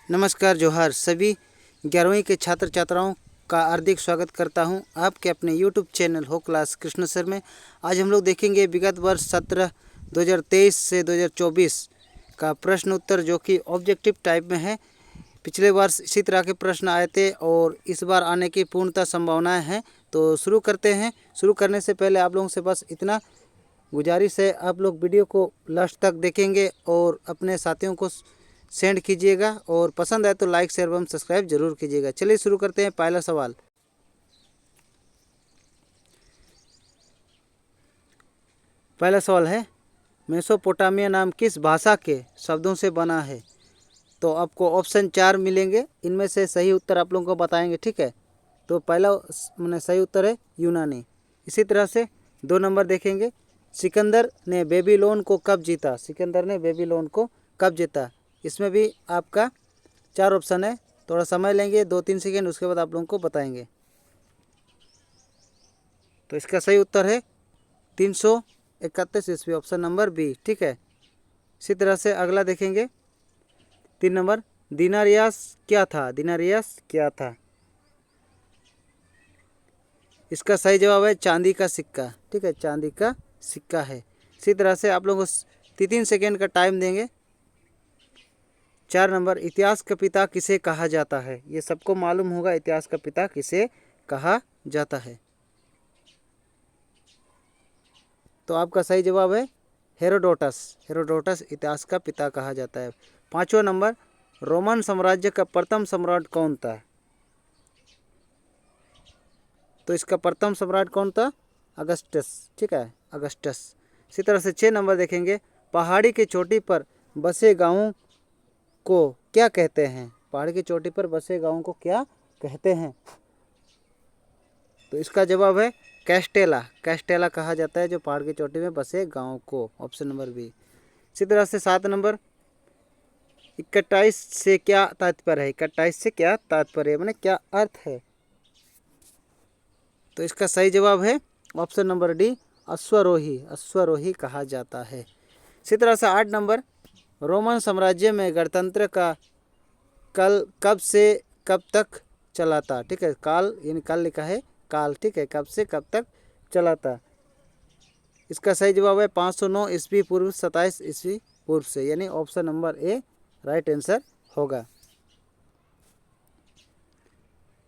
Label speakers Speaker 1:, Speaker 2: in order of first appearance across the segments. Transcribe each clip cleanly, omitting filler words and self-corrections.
Speaker 1: नमस्कार जोहार सभी 11वीं के छात्र छात्राओं का हार्दिक स्वागत करता हूं आपके अपने YouTube चैनल हो क्लास कृष्ण सर में। आज हम लोग देखेंगे विगत वर्ष 2023 से 2024 का प्रश्न उत्तर जो कि ऑब्जेक्टिव टाइप में है। पिछले वर्ष इसी तरह के प्रश्न आए थे और इस बार आने की पूर्णतः संभावनाएं हैं। तो शुरू करते हैं। शुरू करने से पहले आप लोगों से बस इतना गुजारिश है, आप लोग वीडियो को लास्ट तक देखेंगे और अपने साथियों को सेंड कीजिएगा और पसंद आए तो लाइक शेयर एवं सब्सक्राइब जरूर कीजिएगा। चलिए शुरू करते हैं। पहला सवाल, है मेसोपोटामिया नाम किस भाषा के शब्दों से बना है? तो आपको ऑप्शन 4 मिलेंगे, इनमें से सही उत्तर आप लोगों को बताएंगे, ठीक है। तो पहला मैंने सही उत्तर है यूनानी। इसी तरह से 2 नंबर देखेंगे, सिकंदर ने बेबीलोन को कब जीता? सिकंदर ने बेबीलोन को कब जीता? इसमें भी आपका 4 ऑप्शन है, थोड़ा समय लेंगे 2-3 सेकेंड, उसके बाद आप लोगों को बताएंगे। तो इसका सही उत्तर है 331 ईस्वी, ऑप्शन नंबर बी, ठीक है। इसी तरह से अगला देखेंगे 3 नंबर, दिनारियास क्या था? दिनारियास क्या था? इसका सही जवाब है चांदी का सिक्का, ठीक है, चांदी का सिक्का है। इसी तरह से आप लोगों को 3 सेकेंड का टाइम देंगे। 4 नंबर, इतिहास का पिता किसे कहा जाता है? ये सबको मालूम होगा, इतिहास का पिता किसे कहा जाता है। तो आपका सही जवाब है हेरोडोटस। हेरोडोटस इतिहास का पिता कहा जाता है। 5वां नंबर, रोमन साम्राज्य का प्रथम सम्राट कौन था? तो इसका प्रथम सम्राट कौन था? अगस्टस, ठीक है, अगस्टस। इसी तरह से 6 नंबर देखेंगे, पहाड़ी की चोटी पर बसे गांवों को क्या कहते हैं? पहाड़ी की चोटी पर बसे गांवों को क्या कहते हैं? तो इसका जवाब है कैस्टेला। कैस्टेला कहा जाता है जो पहाड़ की चोटी में बसे गांव को, ऑप्शन नंबर बी। इसी तरह से 7 नंबर, 21 से क्या तात्पर्य है? 21 से क्या तात्पर्य है, माने क्या अर्थ है? तो इसका सही जवाब है ऑप्शन नंबर डी, अश्वरोही। अश्वरोही कहा जाता है। इसी तरह से 8 नंबर, रोमन साम्राज्य में गणतंत्र का कल कब से कब तक चला था? ठीक है, काल यानी कल लिखा है काल, ठीक है, कब से कब तक चला था? इसका सही जवाब है 509 ईस्वी पूर्व 27 ईस्वी पूर्व से, यानी option number A right answer होगा।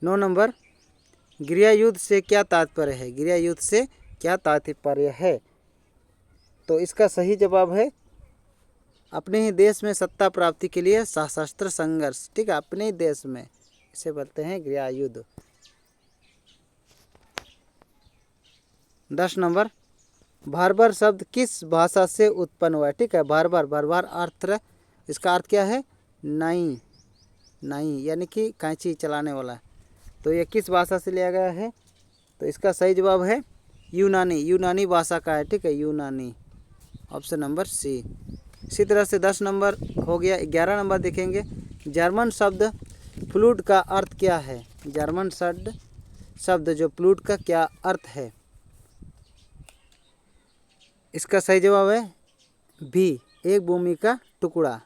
Speaker 1: 9 नंबर, गृहयुद्ध से क्या तात्पर्य है? गृहयुद्ध से क्या तात्पर्य है? तो इसका सही जवाब है अपने ही देश में सत्ता प्राप्ति के लिए सशस्त्र संघर्ष, ठीक है, अपने ही देश में, इसे बोलते हैं गृहयुद्ध। 10 नंबर, बार्बर शब्द किस भाषा से उत्पन्न हुआ है? ठीक है, बार्बर, बार्बर अर्थ, इसका अर्थ क्या है? नाई, नाई यानी कि कैंची चलाने वाला। तो ये किस भाषा से लिया गया है? तो इसका सही जवाब है यूनानी। यूनानी भाषा का है, ठीक है, यूनानी, ऑप्शन नंबर सी। इसी तरह से 10 नंबर हो गया। 11 नंबर देखेंगे, जर्मन शब्द फ्लूट का अर्थ क्या है? जर्मन शब्द जो फ्लूट का क्या अर्थ है? इसका सही जवाब है भी, एक भूमि का टुकड़ा।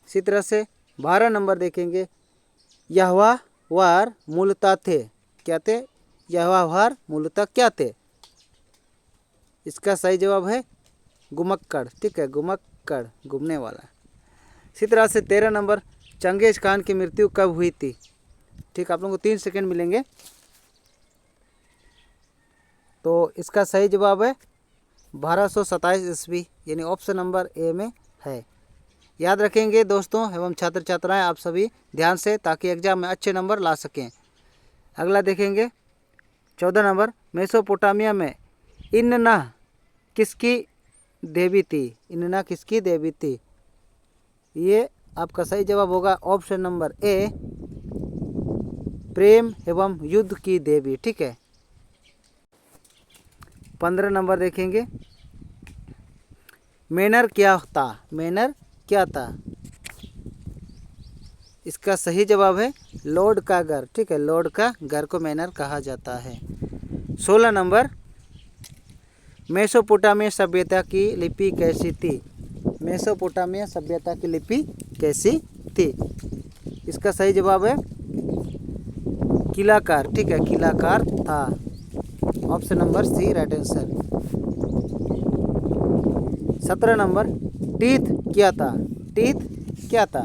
Speaker 1: इसी तरह से 12 नंबर देखेंगे, यहोवार मूलतः थे, क्या थे? यहोवार मूलतः क्या थे? इसका सही जवाब है घुमक्कड़, ठीक है, घुमक्कड़, घूमने वाला। इसी तरह से 13 नंबर, चंगेज खान की मृत्यु कब हुई थी? ठीक, आप लोगों को 3 सेकंड मिलेंगे। तो इसका सही जवाब है 1227 ईस्वी, यानी ऑप्शन नंबर ए में है। याद रखेंगे दोस्तों एवं छात्र छात्राएं आप सभी ध्यान से, ताकि एग्जाम में अच्छे नंबर ला सकें। अगला देखेंगे 14 नंबर, मेसोपोटामिया में इन्ना किसकी देवी थी? इन्ना किसकी देवी थी? ये आपका सही जवाब होगा ऑप्शन नंबर ए, प्रेम एवं युद्ध की देवी, ठीक है। 15 नंबर देखेंगे, मैनर क्या था? मैनर क्या था? इसका सही जवाब है लॉर्ड का घर, ठीक है, लॉर्ड का घर को मैनर कहा जाता है। 16 नंबर, मेसोपोटामिया सभ्यता की लिपि कैसी थी? मेसोपोटामिया सभ्यता की लिपि कैसी थी? इसका सही जवाब है किलाकार। ठीक है, किलाकार था। Option number C right answer. 17 number, टीथ क्या था? टीथ क्या था?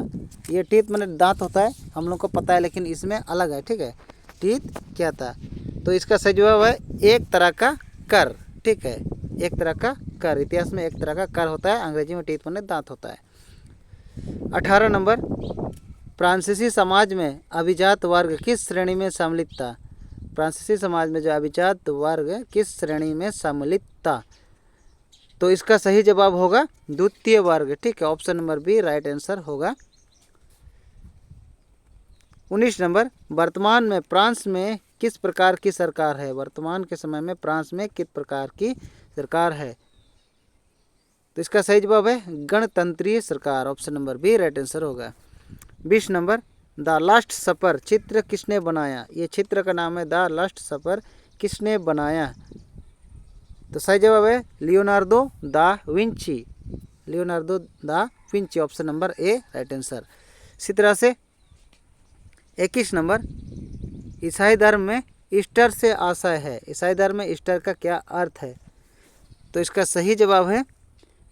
Speaker 1: ये टीथ मैंने दांत होता है, हम लोग को पता है, लेकिन इसमें अलग है। ठीक है, टीथ क्या था? तो इसका सही जवाब है एक तरह का कर। ठीक है, एक तरह का कर। इतिहास में एक तरह का कर होता है, अंग्रेजी में टीथ मैंने दांत होता है। 18 नंबर, फ्रांसीसी समाज में अभिजात वर्ग किस श्रेणी में सम्मिलित था? फ्रांसीसी समाज में जो अभिजात वर्ग किस श्रेणी में सम्मिलित था? तो इसका सही जवाब होगा द्वितीय वर्ग। ठीक है, option number B right answer होगा। 19 नंबर, वर्तमान में फ्रांस में किस प्रकार की सरकार है? वर्तमान के समय में फ्रांस में किस प्रकार की सरकार है? तो इसका सही जवाब है गणतंत्रीय सरकार। Option number B right answer होगा। 20 नंबर, द लास्ट सपर चित्र किसने बनाया? ये चित्र का नाम है द लास्ट सपर, किसने बनाया? तो सही जवाब है Leonardo da Vinci. Leonardo da Vinci, option number A right answer. इसी तरह से 21 नंबर, ईसाई धर्म में ईस्टर से आशय है। ईसाई धर्म में ईस्टर का क्या अर्थ है? तो इसका सही जवाब है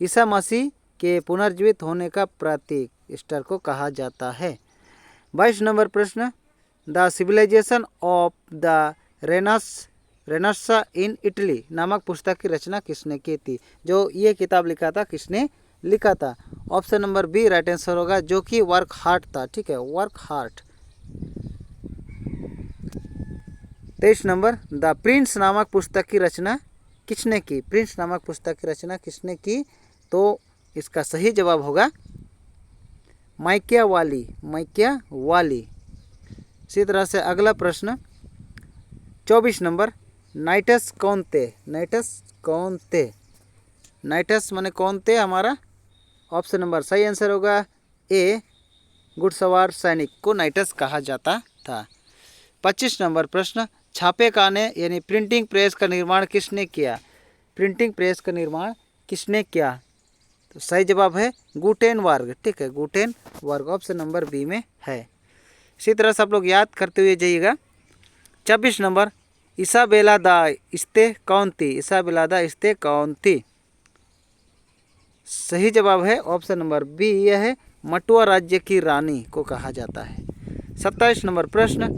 Speaker 1: ईसा मसीह के पुनर्जीवित होने का प्रतीक ईस्टर को कहा जाता है। 22 नंबर प्रश्न, the civilization of the renaissance in Italy नामक पुस्तक की रचना किसने की थी? जो ये किताब लिखा था, किसने लिखा था? Option number B right answer होगा, जो कि वर्क हार्ट था। ठीक है, Burckhardt. 23 number, the Prince नामक पुस्तक की रचना किसने की? प्रिंस नामक पुस्तक की रचना किसने की? तो इसका सही जवाब होगा मैकियावेली। मैकियावेली। इसी तरह से अगला प्रश्न 24 नंबर, नाइटस कौन थे? नाइटस कौन थे? नाइटस माने कौन थे हमारा? ऑप्शन नंबर सही आंसर होगा ए, घुड़सवार सैनिक को नाइटस कहा जाता था। 25 नंबर प्रश्न, छापे खाने यानी प्रिंटिंग प्रेस का निर्माण किसने किया? प्रिंटिंग प्रेस का निर्माण किसने किया? तो सही जवाब है गुटेनबर्ग। ठीक है, गुटेनबर्ग, ऑप्शन नंबर बी में है। इसी तरह से आप लोग याद करते हुए जाइएगा। 26 नंबर, इसाबेला दा इस्ते कौन थी? इसाबेला दा इस्ते कौन थी? सही जवाब है ऑप्शन नंबर बी, यह है मटुआ राज्य की रानी को कहा जाता है। 27 नंबर प्रश्न,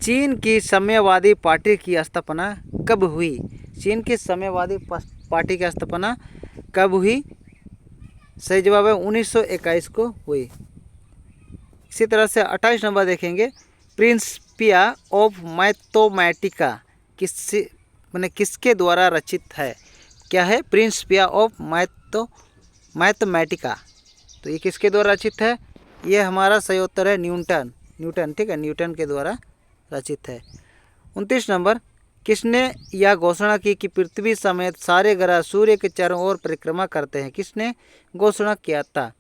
Speaker 1: चीन की साम्यवादी पार्टी की स्थापना कब हुई? चीन की साम्यवादी पार्टी की स्थापना कब हुई? सही जवाब है 1921 को हुई। इसी तरह से 28 नंबर देखेंगे, प्रिंसिपिया ऑफ मैथमेटिका किसके द्वारा रचित है? क्या है? Principia of Mathematica. तो ये किसके द्वारा रचित है? ये हमारा सही उत्तर है न्यूटन। ठीक है, न्यूटन के द्वारा रचित है। 29 नंबर, किसने यह घोषणा की कि पृथ्वी समेत सारे ग्रह सूर्य के चारों ओर परिक्रमा करते हैं? किसने घोषणा किया था?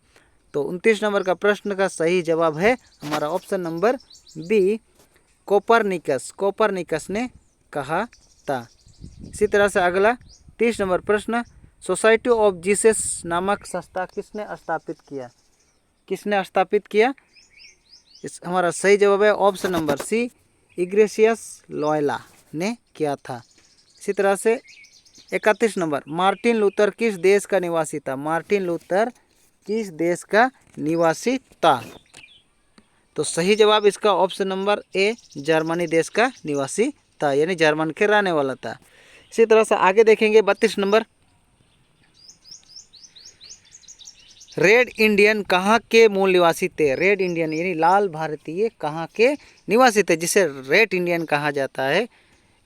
Speaker 1: तो 29 नंबर का प्रश्न का सही जवाब है हमारा ऑप्शन नंबर बी, कोपरनिकस ने कहा था। इसी तरह से अगला 30 नंबर प्रश्न, सोसाइटी ऑफ जीसस नामक संस्था किसने स्थापित किया? किसने स्थापित किया? इस हमारा सही जवाब है option number C, Ignatius Loyola ने किया था। इसी तरह से 31 नंबर, मार्टिन लूथर किस देश का निवासी था? मार्टिन लूथर किस देश का निवासी था? तो सही जवाब इसका ऑप्शन नंबर ए, जर्मनी देश का निवासी था, यानी जर्मन के रहने वाला था। इसी तरह से आगे देखेंगे 32 नंबर, रेड इंडियन कहाँ के मूल निवासी थे? रेड इंडियन यानी लाल भारतीय कहाँ के निवासी थे, जिसे रेड इंडियन कहा जाता है?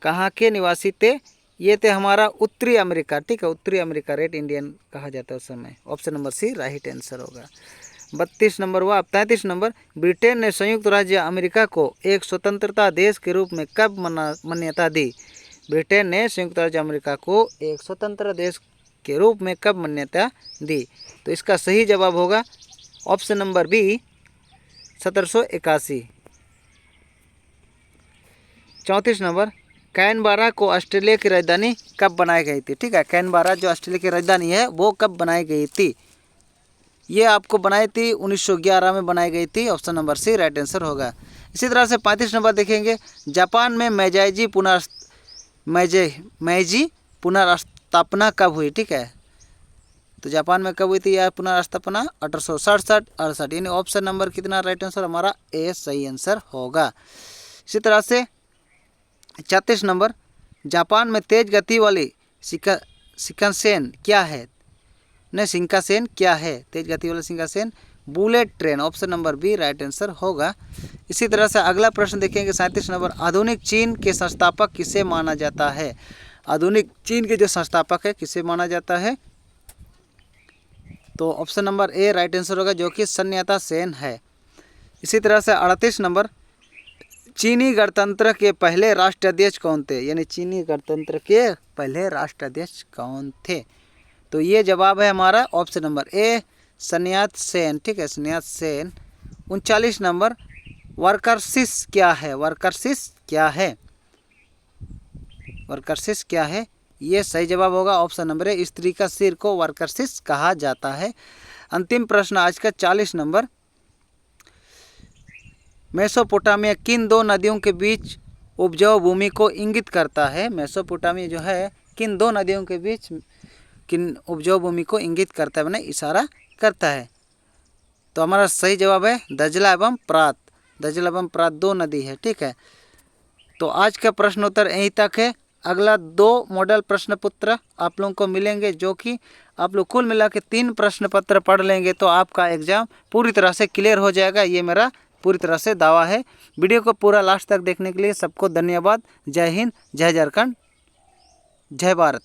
Speaker 1: कहाँ के निवासी थे? ये थे हमारा उत्तरी अमेरिका। ठीक है, उत्तरी अमेरिका रेड इंडियन कहा जाता है उस समय। Option number C right answer होगा। 32 नंबर हुआ। 33 नंबर, ब्रिटेन ने संयुक्त राज्य अमेरिका को एक स्वतंत्रता देश के रूप में कब मान्यता दी? ब्रिटेन ने संयुक्त राज्य अमेरिका को एक स्वतंत्र देश के रूप में कब मान्यता दी? तो इसका सही जवाब होगा option number B, 1781। 34 number, Canberra को ऑस्ट्रेलिया की राजधानी कब बनाई गई थी? ठीक है, कैनबरा जो ऑस्ट्रेलिया की राजधानी है वो कब बनाई गई थी? ये आपको बनाई थी 1911 में बनाई गई थी। Option number C right answer होगा। इसी तरह से 35 नंबर देखेंगे, जापान में मैजी पुनर्स्थापना कब हुई? ठीक है, तो जापान में कब हुई थी यह पुनर्स्थापना? 1867 यानी ऑप्शन नंबर कितना राइट आंसर हमारा ए सही आंसर होगा। इसी तरह से 34 नंबर, जापान में तेज गति वाली शिकानसेन क्या है? शिंकानसेन क्या है? तेज गति वाला Shinkansen bullet train. Option number B right answer होगा। इसी तरह से अगला प्रश्न देखेंगे 37 नंबर, आधुनिक चीन के संस्थापक किसे माना जाता है? आधुनिक चीन के जो संस्थापक है किसे माना जाता है? तो option number A right answer होगा, जो कि सन यात्सेन है। इसी तरह से 38 नंबर, चीनी गणतंत्र के पहले राष्ट्राध्यक्ष कौन थे? यानी चीनी गणतंत्र के पहले राष्ट्राध्यक्ष कौन थे? तो ये जवाब है हमारा ऑप्शन नंबर ए सन यात्सेन। ठीक है, सन यात्सेन। 39 नंबर, वर्करशिप क्या है? वर्करशिप क्या है? वर्करशिप क्या है? ये सही जवाब होगा ऑप्शन नंबर ए, स्त्री का सिर को वर्करशिप कहा जाता है। अंतिम प्रश्न आज का 40 नंबर, मेसोपोटामिया किन दो नदियों के बीच उपजाऊ भूमि को इंगित करता है? मेसोपोटामिया जो है किन दो नदियों के बीच किन उपजाऊ भूमि को इंगित करता है, मैंने इशारा करता है? तो हमारा सही जवाब है दजला एवं प्रात। दजला एवं प्रात दो नदी है। ठीक है, तो आज का प्रश्न उत्तर यहीं तक है। अगला 2 मॉडल प्रश्न पत्र आप लोगों को मिलेंगे, जो कि आप लोग कुल मिला के 3 प्रश्न पत्र पढ़ लेंगे तो आपका एग्ज़ाम पूरी तरह से क्लियर हो जाएगा। ये मेरा पूरी तरह से दावा है। वीडियो को पूरा लास्ट तक देखने के लिए सबको धन्यवाद। जय हिंद, जय झारखंड, जय भारत।